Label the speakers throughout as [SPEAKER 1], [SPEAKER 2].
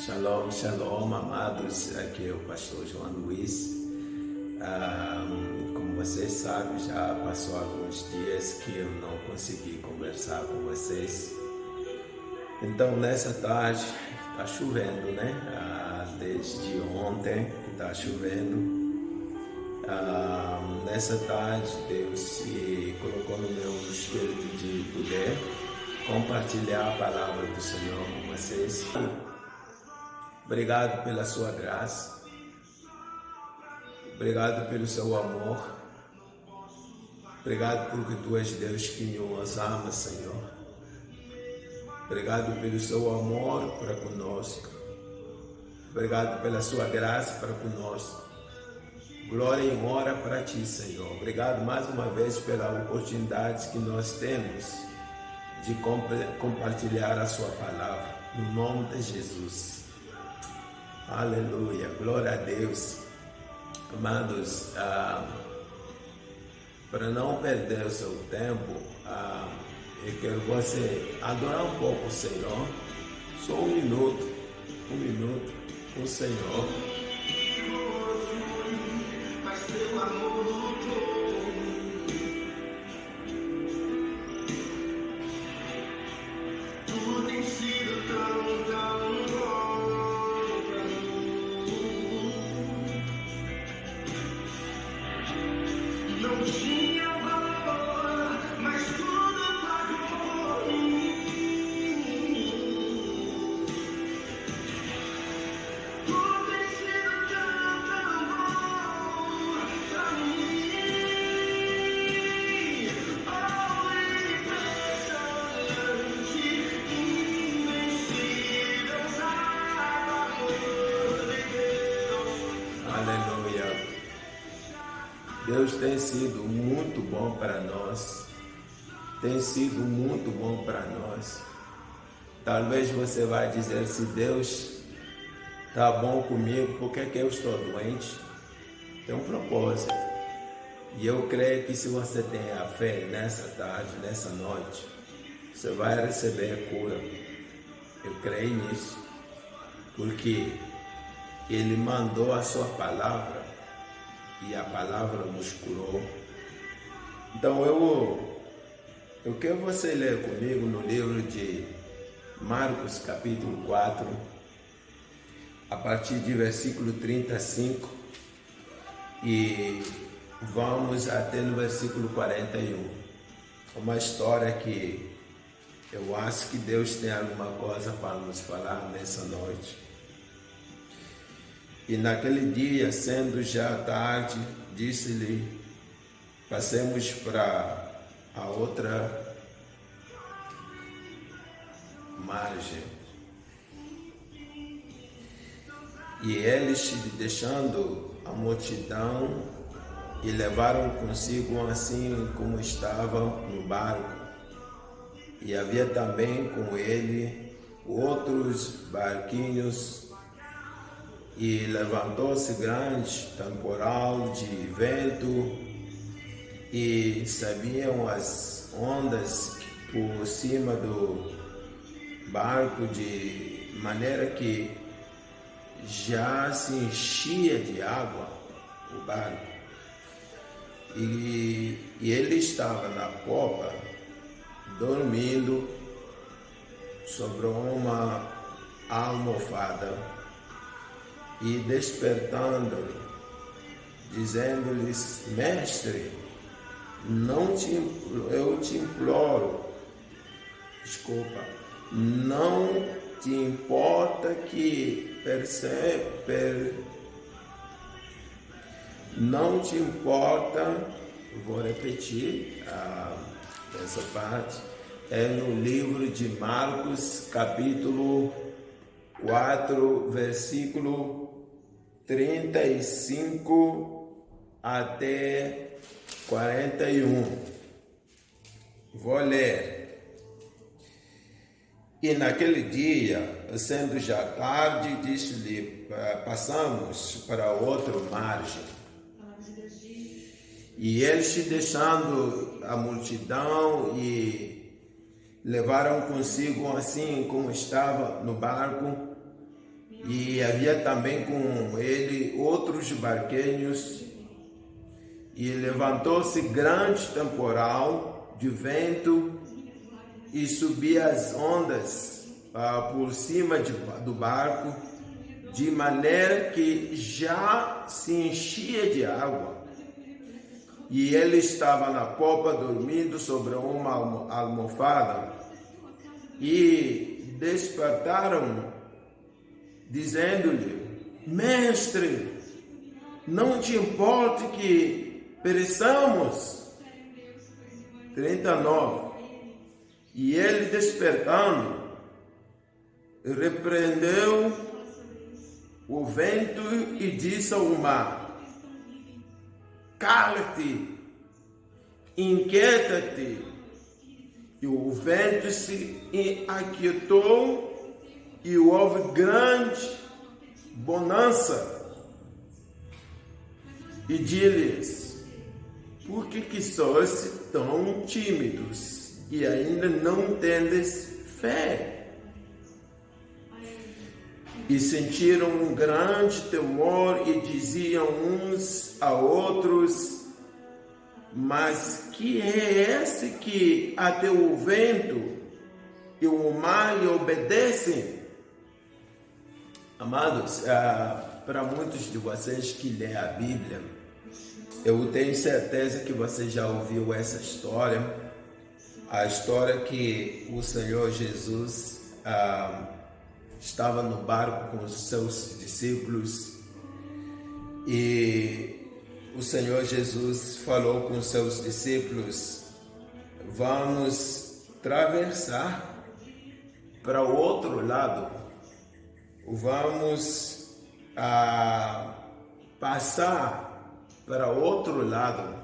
[SPEAKER 1] Shalom, shalom, amados. Aqui é o pastor João Luiz. Como vocês sabem, já passou alguns dias que eu não consegui conversar com vocês. Então, nessa tarde, está chovendo, né? Desde ontem que está chovendo. Nessa tarde, Deus se colocou no meu espírito de poder compartilhar a palavra do Senhor com vocês. Obrigado pela sua graça, obrigado pelo seu amor, obrigado porque tu és Deus que nos ama, Senhor. Obrigado pelo seu amor para conosco, obrigado pela sua graça para conosco. Glória e honra para ti, Senhor. Obrigado mais uma vez pela oportunidade que nós temos de compartilhar a sua palavra, no nome de Jesus. Aleluia, glória a Deus. Amados, para não perder o seu tempo, eu quero você adorar um pouco o Senhor, só um minuto com o Senhor. Mas teu amor tudo tem sido tão bom pra mim. Não tinha valor, mas tudo pagou por mim. Tudo tem sido tão bom pra mim. Oh, impressionante, invencível, amor de Deus. Aleluia. Deus tem sido muito bom para nós, tem sido muito bom para nós. Talvez você vai dizer, se Deus está bom comigo, por que eu estou doente? Tem um propósito. E eu creio que se você tem a fé nessa tarde, nessa noite, você vai receber a cura. Eu creio nisso, porque Ele mandou a sua palavra, e a palavra nos curou. Então eu quero você ler comigo no livro de Marcos capítulo 4, a partir de versículo 35, e vamos até no versículo 41. Uma história que eu acho que Deus tem alguma coisa para nos falar nessa noite. E naquele dia, sendo já tarde, disse-lhe, passemos para a outra margem. E eles, deixando a multidão, e levaram consigo assim como estavam no barco. E havia também com ele outros barquinhos. E levantou-se grande temporal de vento, e sabiam as ondas por cima do barco, de maneira que já se enchia de água o barco. E ele estava na popa, dormindo sobre uma almofada. E despertando, dizendo-lhes, mestre, eu te imploro, não te importa que não te importa, vou repetir essa parte, é no livro de Marcos, capítulo 4, versículo 35 até 41. Vou ler. E naquele dia, sendo já tarde, disse-lhe, passamos para outra margem. E eles, deixando a multidão, e levaram consigo assim como estava no barco, E havia também com ele outros barqueiros. E levantou-se grande temporal de vento e subia as ondas por cima do barco, de maneira que já se enchia de água. E ele estava na popa dormindo sobre uma almofada. E despertaram, dizendo-lhe: Mestre, não te importe que pereçamos? 39. E ele, despertando, repreendeu o vento e disse ao mar: Cala-te, inquieta-te. E o vento se aquietou e houve grande bonança. E disse-lhes: Por que sois tão tímidos e ainda não tendes fé? E sentiram um grande temor e diziam uns a outros: Mas que é esse que até o vento e o mar lhe obedecem? Amados, para muitos de vocês que lêem a Bíblia, eu tenho certeza que você já ouviu essa história, a história que o Senhor Jesus estava no barco com os seus discípulos e o Senhor Jesus falou com os seus discípulos: vamos atravessar para o outro lado, vamos passar para outro lado.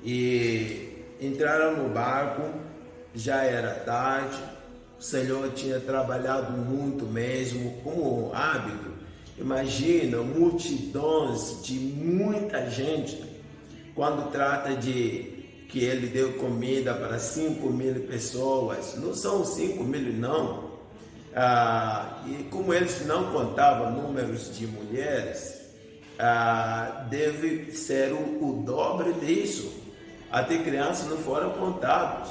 [SPEAKER 1] E entraram no barco, já era tarde, o Senhor tinha trabalhado muito mesmo, como hábito. Imagina multidões de muita gente, quando trata de que ele deu comida para 5.000 pessoas, não são 5.000 não, e como eles não contavam números de mulheres, deve ser o dobro disso. Até crianças não foram contados,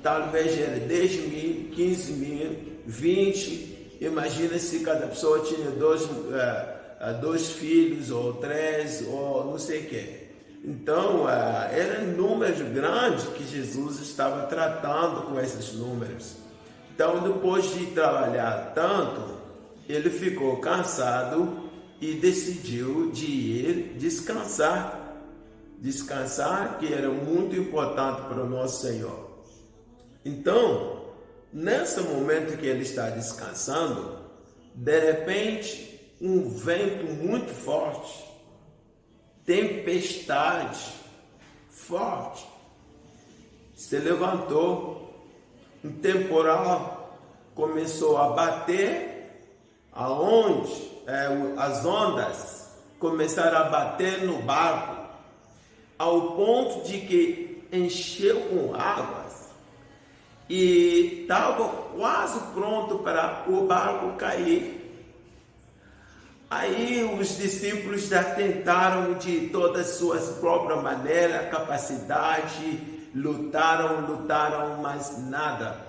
[SPEAKER 1] talvez era 10.000, 15.000, 20. Imagina se cada pessoa tinha dois filhos ou 3 ou não sei o que. Então eram números grandes que Jesus estava tratando com esses números. Então, depois de trabalhar tanto, ele ficou cansado e decidiu de ir descansar. Descansar, que era muito importante para o nosso Senhor. Então, nesse momento que ele está descansando, de repente, um vento muito forte, tempestade forte, se levantou. Um temporal começou a bater, aonde as ondas começaram a bater no barco, ao ponto de que encheu com águas e estava quase pronto para o barco cair. Aí os discípulos já tentaram de todas as suas próprias maneiras, capacidade, lutaram, mas nada.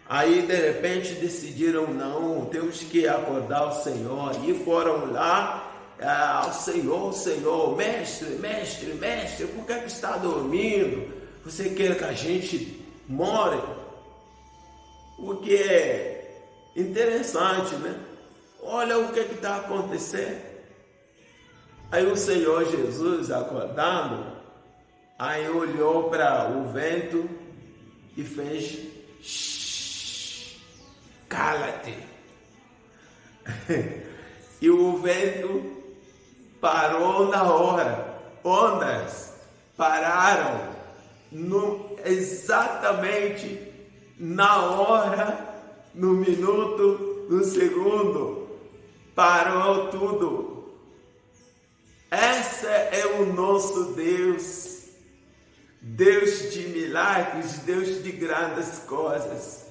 [SPEAKER 1] Aí de repente decidiram: não, temos que acordar o Senhor. E foram lá ao Senhor: mestre, por que está dormindo? Você quer que a gente more? O que é interessante, né? Olha o que está acontecendo. Aí o Senhor Jesus, acordando, aí olhou para o vento e fez: shh, cala-te. E o vento parou na hora. Ondas pararam exatamente na hora, no minuto, no segundo. Parou tudo. Esse é o nosso Deus. Deus de milagres, Deus de grandes coisas.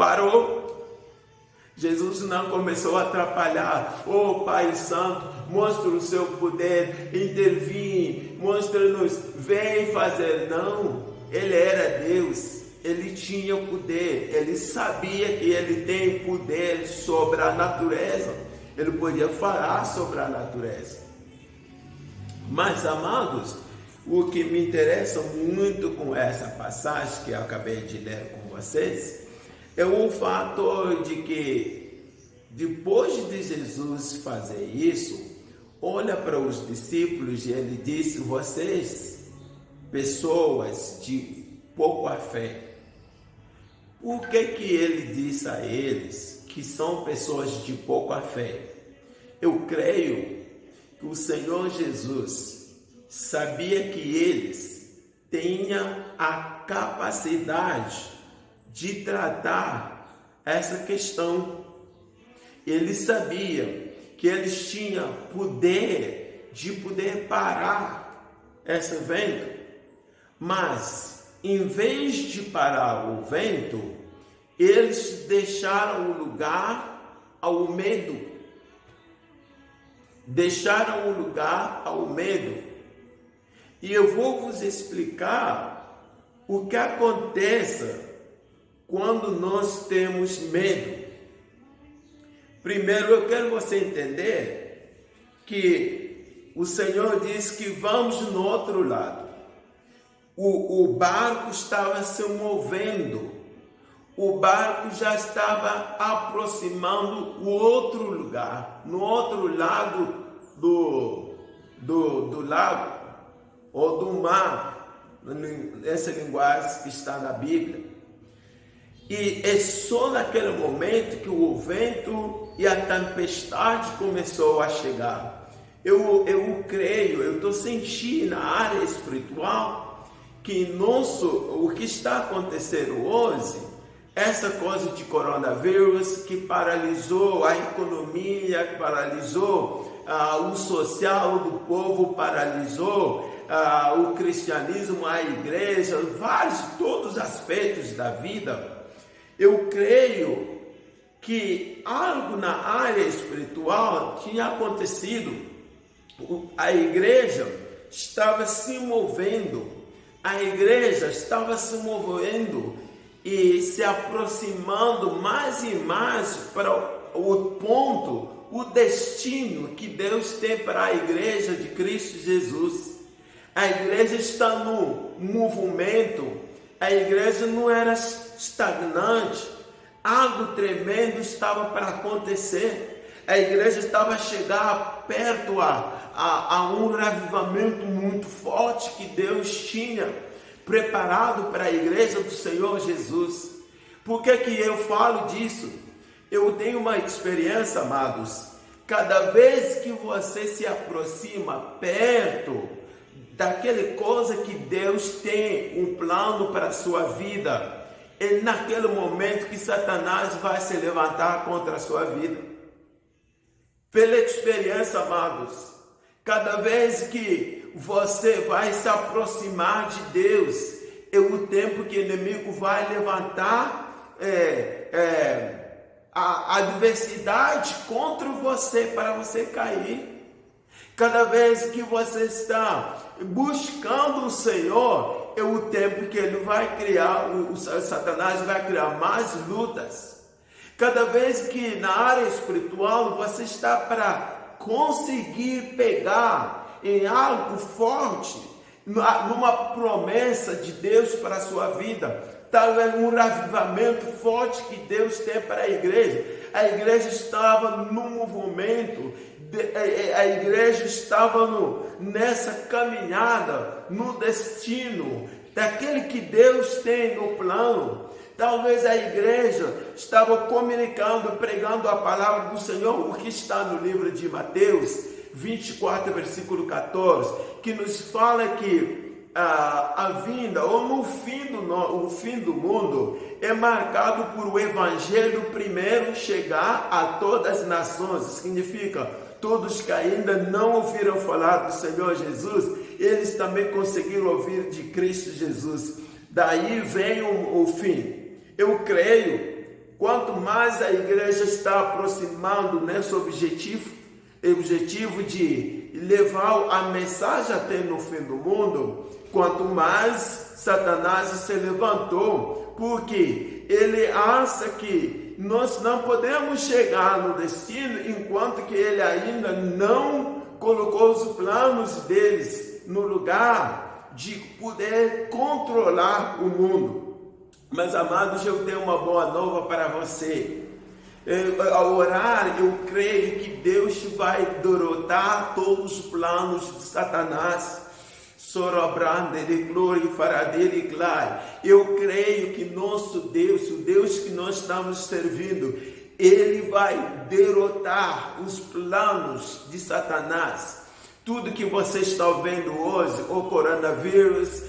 [SPEAKER 1] parou. Jesus não começou a atrapalhar. Oh Pai Santo, mostra o seu poder, intervém, mostra-nos, vem fazer. Não, ele era Deus, ele tinha poder, ele sabia que ele tem poder sobre a natureza, ele podia falar sobre a natureza. Mas, amados, o que me interessa muito com essa passagem que eu acabei de ler com vocês é o fato de que, depois de Jesus fazer isso, olha para os discípulos e ele disse: vocês, pessoas de pouca fé. Por que ele disse a eles que são pessoas de pouca fé? Eu creio que o Senhor Jesus sabia que eles tinham a capacidade de tratar essa questão. Ele sabia que eles tinham poder de poder parar esse vento, mas em vez de parar o vento, eles deixaram o lugar ao medo. Deixaram o lugar ao medo. E eu vou vos explicar o que acontece quando nós temos medo. Primeiro, eu quero você entender que o Senhor diz que vamos no outro lado. O barco estava se movendo. O barco já estava aproximando o outro lugar, no outro lado do lago ou do mar, essa linguagem que está na Bíblia. E é só naquele momento que o vento e a tempestade começou a chegar. Eu creio, eu estou sentindo na área espiritual que o que está acontecendo hoje, essa coisa de coronavírus que paralisou a economia, que paralisou o social do povo, paralisou o cristianismo, a igreja, todos os aspectos da vida. Eu creio que algo na área espiritual tinha acontecido. A igreja estava se movendo. A igreja estava se movendo e se aproximando mais e mais para o ponto, o destino que Deus tem para a igreja de Cristo Jesus. A igreja está no movimento. A igreja não era estagnante. Algo tremendo estava para acontecer. A igreja estava a chegar perto a um avivamento muito forte que Deus tinha preparado para a igreja do Senhor Jesus. Por que eu falo disso? Eu tenho uma experiência, amados. Cada vez que você se aproxima perto daquela coisa que Deus tem um plano para a sua vida, é naquele momento que Satanás vai se levantar contra a sua vida. Pela experiência, amados, cada vez que você vai se aproximar de Deus, é o tempo que o inimigo vai levantar a adversidade contra você para você cair. Cada vez que você está buscando o Senhor, é o tempo que ele vai criar, o Satanás vai criar mais lutas. Cada vez que na área espiritual você está para conseguir pegar em algo forte, numa promessa de Deus para a sua vida, talvez um avivamento forte que Deus tem para a igreja. A igreja estava no movimento, a igreja estava nessa caminhada, no destino daquele que Deus tem no plano. Talvez a igreja estava comunicando, pregando a palavra do Senhor, o que está no livro de Mateus 24, versículo 14, que nos fala que a vinda, ou o fim do mundo, é marcado por o evangelho primeiro chegar a todas as nações. Significa, todos que ainda não ouviram falar do Senhor Jesus, eles também conseguiram ouvir de Cristo Jesus. Daí vem o fim. Eu creio, quanto mais a igreja está aproximando nesse objetivo de levar a mensagem até no fim do mundo, quanto mais Satanás se levantou, porque ele acha que nós não podemos chegar no destino enquanto que ele ainda não colocou os planos deles no lugar de poder controlar o mundo. Mas, amados, eu tenho uma boa nova para você. Ao orar, eu creio que Deus vai derrotar todos os planos de Satanás. Eu creio que nosso Deus, o Deus que nós estamos servindo, Ele vai derrotar os planos de Satanás. Tudo que você está vendo hoje, o coronavírus,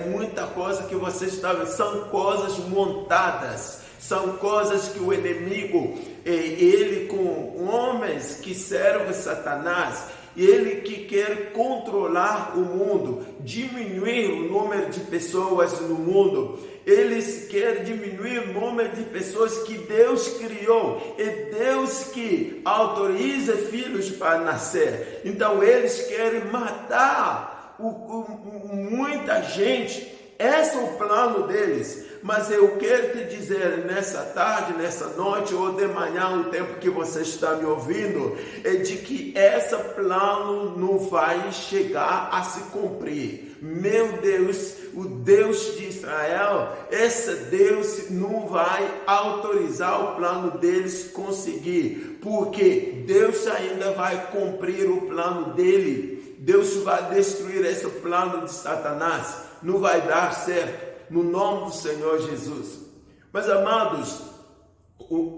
[SPEAKER 1] muita coisa que você está vendo, são coisas montadas. São coisas que o inimigo, ele com homens que servem Satanás, ele que quer controlar o mundo, diminuir o número de pessoas no mundo. Eles querem diminuir o número de pessoas que Deus criou. É Deus que autoriza filhos para nascer. Então eles querem matar muita gente. Esse é o plano deles. Mas eu quero te dizer nessa tarde, nessa noite ou de manhã, o tempo que você está me ouvindo, é de que esse plano não vai chegar a se cumprir. Meu Deus, o Deus de Israel, esse Deus não vai autorizar o plano deles conseguir, porque Deus ainda vai cumprir o plano dele. Deus vai destruir esse plano de Satanás, não vai dar certo. No nome do Senhor Jesus. Mas, amados,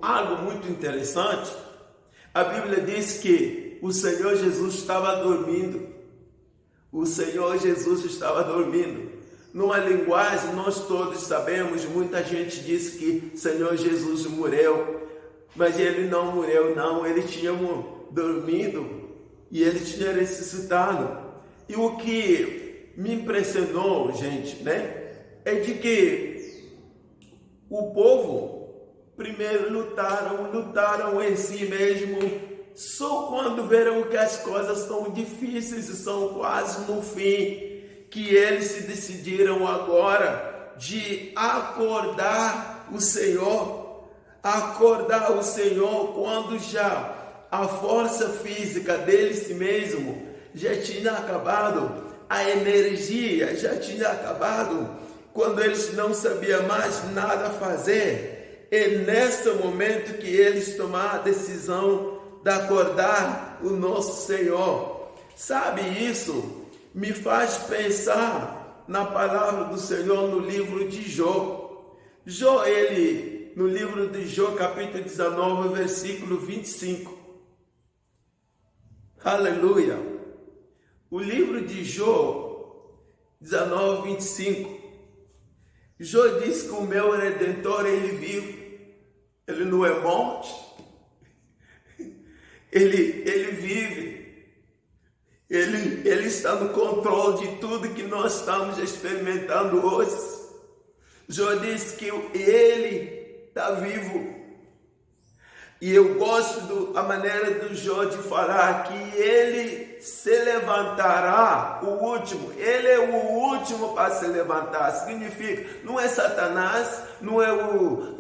[SPEAKER 1] algo muito interessante, a Bíblia diz que o Senhor Jesus estava dormindo. O Senhor Jesus estava dormindo. Numa linguagem, nós todos sabemos, muita gente diz que o Senhor Jesus morreu, mas ele não morreu, não. Ele tinha dormido e ele tinha ressuscitado. E o que me impressionou, gente, é de que o povo primeiro lutaram em si mesmo, só quando viram que as coisas estão difíceis e são quase no fim, que eles se decidiram agora de acordar o Senhor quando já a força física deles mesmo já tinha acabado, a energia já tinha acabado. Quando eles não sabiam mais nada fazer, é nesse momento que eles tomaram a decisão de acordar o nosso Senhor. Sabe, isso me faz pensar na palavra do Senhor no livro de Jó. Jó, no livro de Jó, capítulo 19, versículo 25. Aleluia! O livro de Jó, 19, 25. Jó diz que o meu Redentor, ele vive, ele não é morte, ele vive, ele está no controle de tudo que nós estamos experimentando hoje. Jó diz que ele está vivo, e eu gosto da maneira do Jó de falar que ele se levantará, o último, ele é o último para se levantar. Significa, não é Satanás, não é o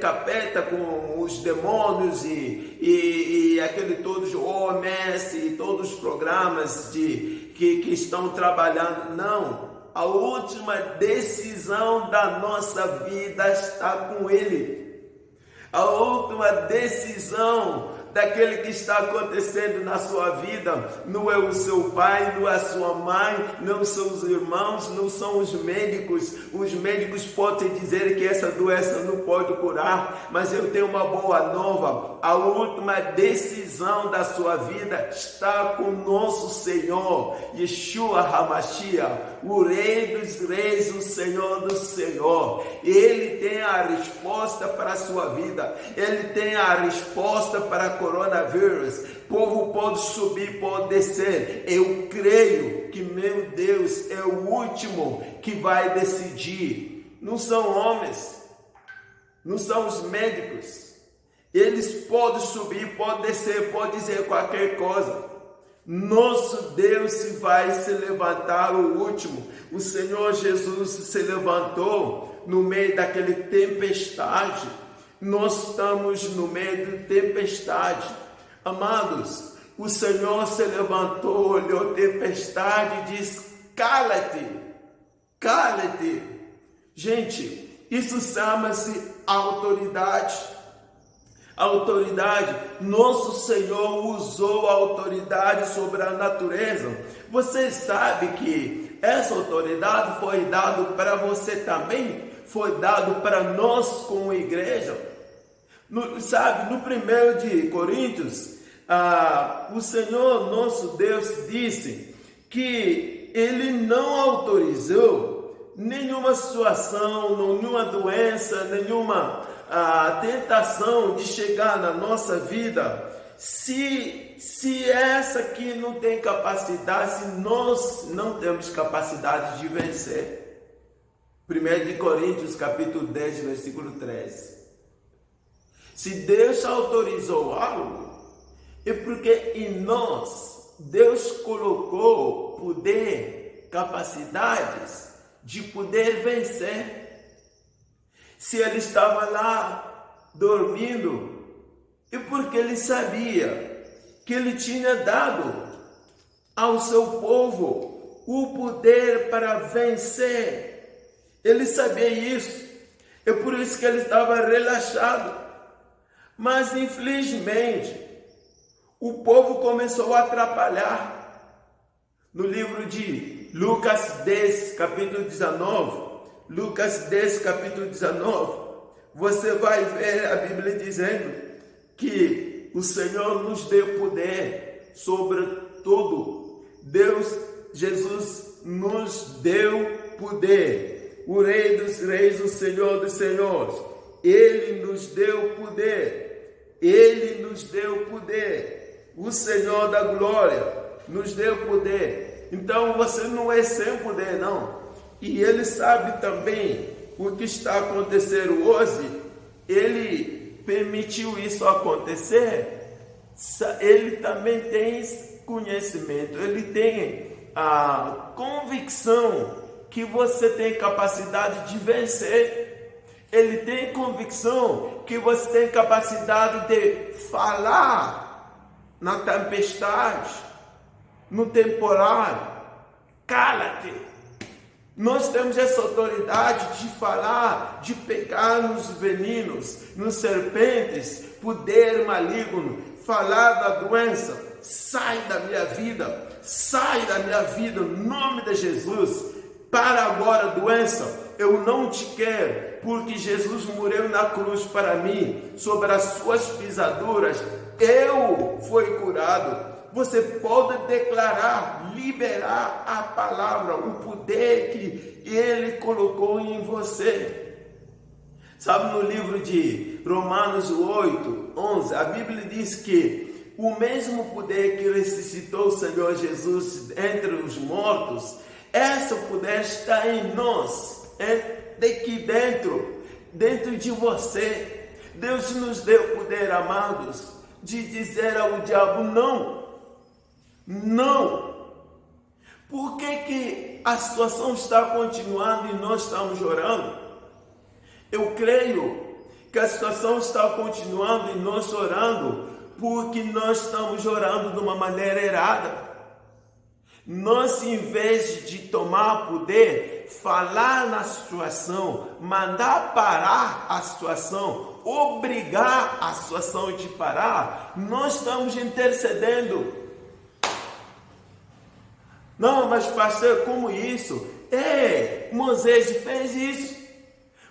[SPEAKER 1] capeta com os demônios e aquele todos OMS e todos os programas que estão trabalhando, não. A última decisão da nossa vida está com ele. A última decisão daquele que está acontecendo na sua vida não é o seu pai, não é a sua mãe, não são os irmãos, não são os médicos. Os médicos podem dizer que essa doença não pode curar, mas eu tenho uma boa nova. A última decisão da sua vida está com o nosso Senhor, Yeshua HaMashiach, o Rei dos Reis, o Senhor do Senhor. Ele tem a resposta para a sua vida, ele tem a resposta para coronavírus. O povo pode subir, pode descer. Eu creio que meu Deus é o último que vai decidir. Não são homens, não são os médicos. Eles podem subir, podem descer, podem dizer qualquer coisa. Nosso Deus vai se levantar o último. O Senhor Jesus se levantou no meio daquela tempestade. Nós estamos no meio de tempestade. Amados, o Senhor se levantou, olhou a tempestade e disse: cala-te, cala-te. Gente, isso chama-se autoridade. Autoridade, nosso Senhor usou a autoridade sobre a natureza. Você sabe que essa autoridade foi dada para você também, foi dado para nós como igreja. No 1 de Coríntios, o Senhor nosso Deus disse que Ele não autorizou nenhuma situação, nenhuma doença, nenhuma tentação de chegar na nossa vida, se essa aqui não tem capacidade, se nós não temos capacidade de vencer. 1 de Coríntios, capítulo 10, versículo 13. Se Deus autorizou algo, é porque em nós, Deus colocou poder, capacidades de poder vencer. Se ele estava lá dormindo, é porque ele sabia que ele tinha dado ao seu povo o poder para vencer. Ele sabia isso, é por isso que ele estava relaxado. Mas infelizmente, o povo começou a atrapalhar. No livro de Lucas 10, capítulo 19, Lucas 10, capítulo 19, você vai ver a Bíblia dizendo que o Senhor nos deu poder sobre tudo. Jesus nos deu poder. O Rei dos Reis, o Senhor dos Senhores, Ele nos deu poder. Ele nos deu poder. O Senhor da glória nos deu poder. Então você não é sem poder, não. E Ele sabe também o que está acontecendo hoje. Ele permitiu isso acontecer. Ele também tem conhecimento. Ele tem a convicção que você tem capacidade de vencer. Ele tem convicção que você tem capacidade de falar na tempestade, no temporal. Cala-te. Nós temos essa autoridade de falar, de pegar nos venenos, nos serpentes, poder maligno, falar da doença. Sai da minha vida, sai da minha vida, em nome de Jesus. Para agora, doença, eu não te quero, porque Jesus morreu na cruz para mim, sobre as suas pisaduras, eu fui curado. Você pode declarar, liberar a palavra, o poder que Ele colocou em você. Sabe, no livro de Romanos 8, 11, a Bíblia diz que o mesmo poder que ressuscitou o Senhor Jesus entre os mortos, esse poder está em nós, daqui dentro de você. Deus nos deu poder, amados, de dizer ao diabo não. Não. Por que a situação está continuando e nós estamos orando? Eu creio que a situação está continuando e nós orando porque nós estamos orando de uma maneira errada. Nós, em vez de tomar poder, falar na situação, mandar parar a situação, obrigar a situação de parar, nós estamos intercedendo. Não, mas pastor, como isso? Moisés fez isso.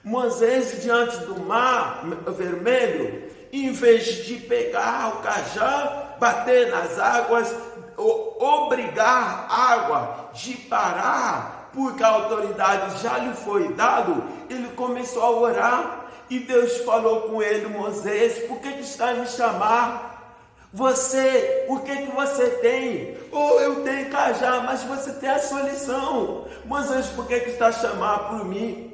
[SPEAKER 1] Moisés, diante do mar vermelho, em vez de pegar o cajado, bater nas águas, obrigar a água de parar, porque a autoridade já lhe foi dada, ele começou a orar, e Deus falou com ele: Moisés, por que está me chamar? Você, o que você tem? Eu tenho cajado, mas você tem a sua lição. Moisés, por que está a chamar por mim?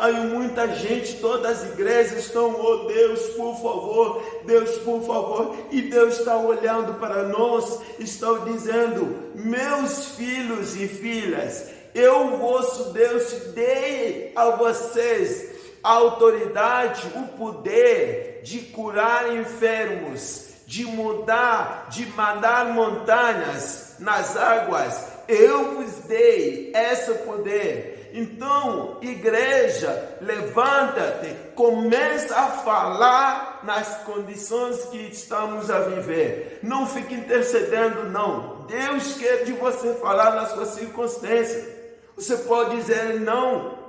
[SPEAKER 1] Aí muita gente, todas as igrejas estão, oh Deus, por favor, Deus, por favor. E Deus está olhando para nós, está dizendo, meus filhos e filhas, eu, vosso Deus, dei a vocês a autoridade, o poder de curar enfermos, de mudar, de mandar montanhas nas águas. Eu vos dei esse poder. Então, igreja, levanta-te, começa a falar nas condições que estamos a viver. Não fique intercedendo, não. Deus quer de você falar na sua circunstância. Você pode dizer não.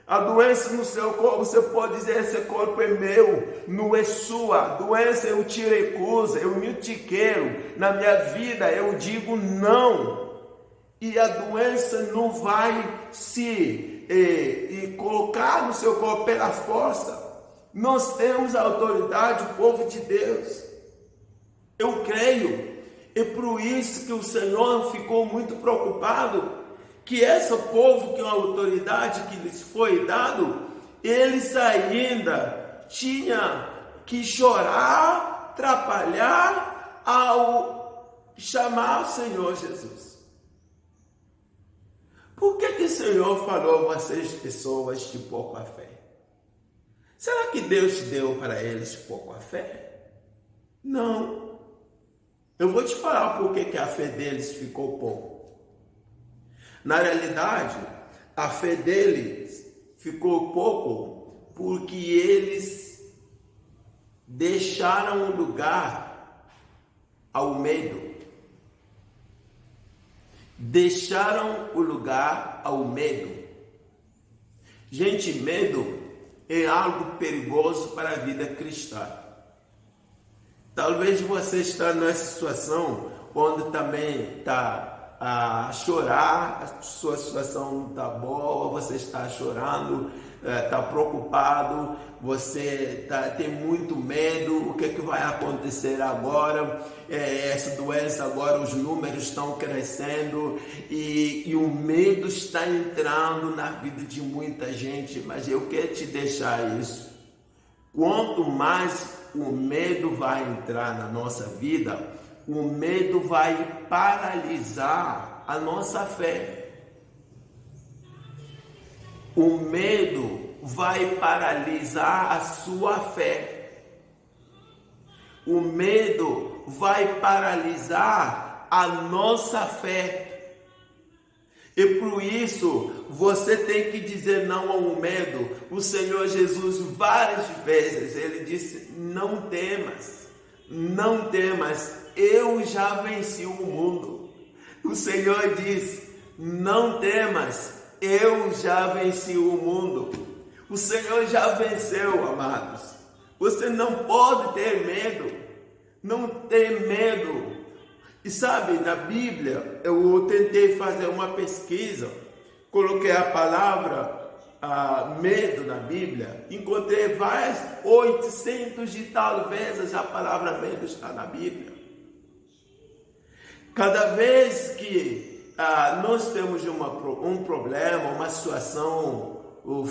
[SPEAKER 1] A doença no seu corpo, você pode dizer, esse corpo é meu, não é sua. A doença eu te recuso, eu não te quero. Na minha vida eu digo não. E a doença não vai se colocar no seu corpo pela força. Nós temos a autoridade, o povo de Deus. Eu creio. É por isso que o Senhor ficou muito preocupado, que esse povo, que a autoridade que lhes foi dado, eles ainda tinham que chorar, atrapalhar ao chamar o Senhor Jesus. Por que o Senhor falou a vocês, pessoas de pouca fé? Será que Deus deu para eles pouca fé? Não. Eu vou te falar por que a fé deles ficou pouco. Na realidade, a fé deles ficou pouco porque eles deixaram o lugar ao medo. Deixaram o lugar ao medo. Gente, medo é algo perigoso para a vida cristã. Talvez você está nessa situação onde também está a chorar, a sua situação não está boa, você está chorando, está preocupado, você tem muito medo, o que vai acontecer agora? Essa doença agora, os números estão crescendo e o medo está entrando na vida de muita gente, mas eu quero te deixar isso. Quanto mais o medo vai entrar na nossa vida, o medo vai paralisar a nossa fé. O medo vai paralisar a sua fé. O medo vai paralisar a nossa fé. E por isso, você tem que dizer não ao medo. O Senhor Jesus, várias vezes, ele disse, não temas, não temas. Eu já venci o mundo. O Senhor diz, não temas, eu já venci o mundo. O Senhor já venceu, amados. Você não pode ter medo. Não tem medo. E sabe, na Bíblia, eu tentei fazer uma pesquisa, coloquei a palavra medo na Bíblia, encontrei várias, 800 e tal vezes a palavra medo está na Bíblia. Cada vez que nós temos um problema, uma situação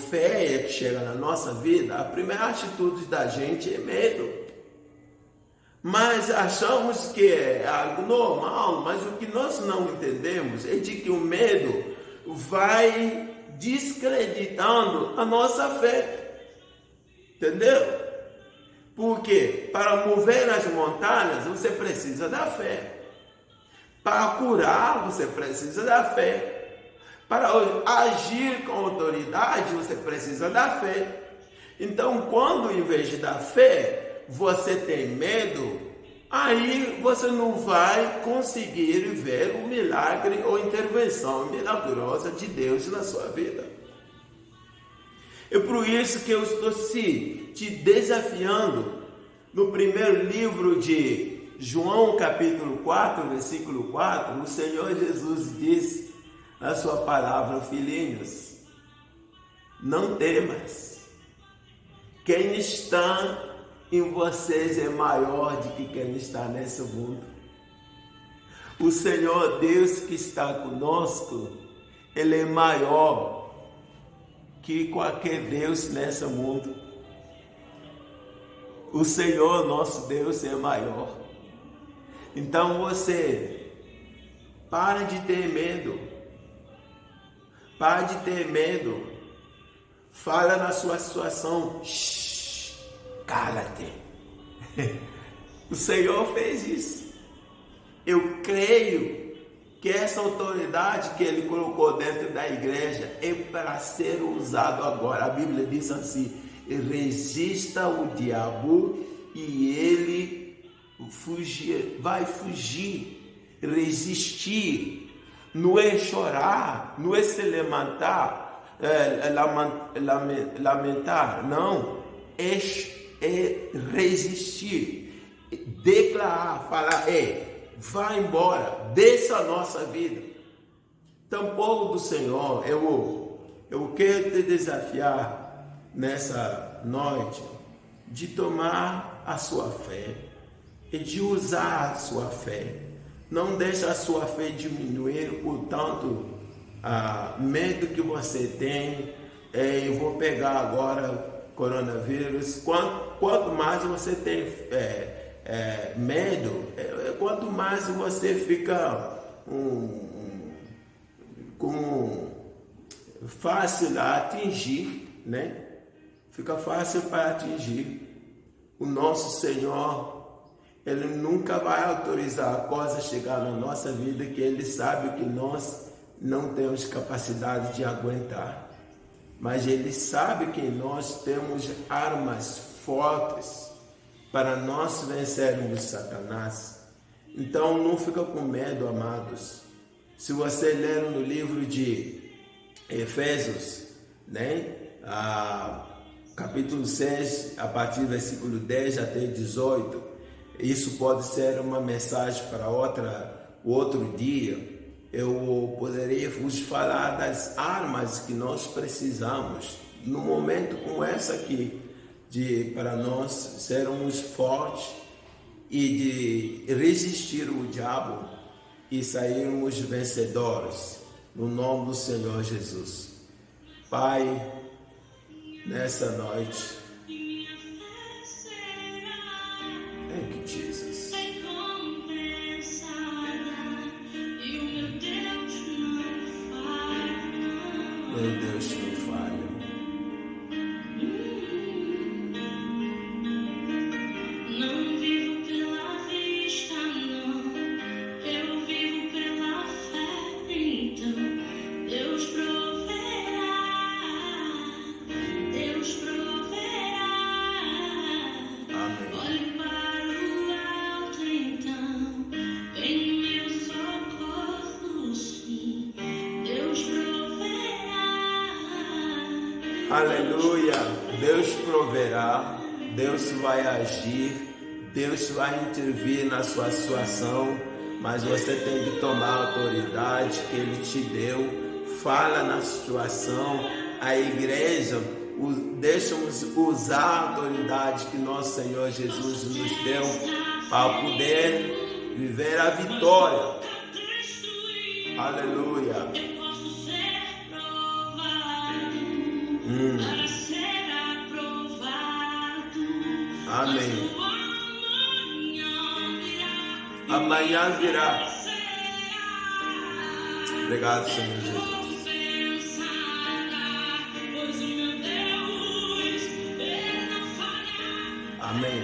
[SPEAKER 1] feia que chega na nossa vida, a primeira atitude da gente é medo. Mas achamos que é algo normal, mas o que nós não entendemos é de que o medo vai descreditando a nossa fé. Entendeu? Porque para mover as montanhas você precisa da fé. Para curar, você precisa da fé. Para agir com autoridade, você precisa da fé. Então, quando em vez de dar fé, você tem medo, aí você não vai conseguir ver o milagre ou intervenção milagrosa de Deus na sua vida. É por isso que eu estou te desafiando no primeiro livro de João capítulo 4, versículo 4, o Senhor Jesus diz na sua palavra, filhinhos, não temas, quem está em vocês é maior do que quem está nesse mundo. O Senhor Deus que está conosco, Ele é maior que qualquer Deus nesse mundo. O Senhor, nosso Deus, é maior. Então você para de ter medo. Para de ter medo. Fala na sua situação. Shhh, cala-te. O Senhor fez isso. Eu creio que essa autoridade que Ele colocou dentro da igreja é para ser usado agora. A Bíblia diz assim: resista o diabo e ele vai fugir. Resistir não é chorar, não é se lamentar, não, é resistir, declarar, falar: vai embora, deixa a nossa vida. Então, povo do Senhor, eu quero te desafiar nessa noite de tomar a sua fé e de usar a sua fé. Não deixe a sua fé diminuir por tanto medo que você tem. Eu vou pegar agora coronavírus. Quanto mais você tem medo, quanto mais você fica fácil a atingir, né? Fica fácil para atingir. O nosso Senhor, Ele nunca vai autorizar a coisa chegar na nossa vida que Ele sabe que nós não temos capacidade de aguentar. Mas Ele sabe que nós temos armas fortes para nós vencermos Satanás. Então não fica com medo, amados. Se você ler no livro de Efésios, né? Capítulo 6, a partir do versículo 10 até 18, isso pode ser uma mensagem para outro dia. Eu poderia vos falar das armas que nós precisamos no momento como essa aqui, para nós sermos fortes e de resistir o diabo e sairmos vencedores no nome do Senhor Jesus. Pai, nessa noite, thank you, Jesus. Meu Deus, não falha.
[SPEAKER 2] Não vivo pela vista, não. Eu vivo pela fé. Então, Deus proverá. Deus proverá.
[SPEAKER 1] Amém.
[SPEAKER 2] Olhe para o alto, então. Vem meu socorro, sim. Deus proverá.
[SPEAKER 1] Aleluia. Deus proverá. Deus vai agir. Deus vai intervir na sua situação. Mas você tem que tomar a autoridade que Ele te deu. Fala na situação. A igreja, deixamos usar a autoridade que nosso Senhor Jesus nos deu para poder viver a vitória. Aleluia.
[SPEAKER 2] Eu posso ser provado para ser aprovado.
[SPEAKER 1] Amém.
[SPEAKER 2] O amanhã virá.
[SPEAKER 1] Amanhã virá. Obrigado, Senhor Jesus.
[SPEAKER 2] Pois o meu Deus, Ele não falha.
[SPEAKER 1] Amém.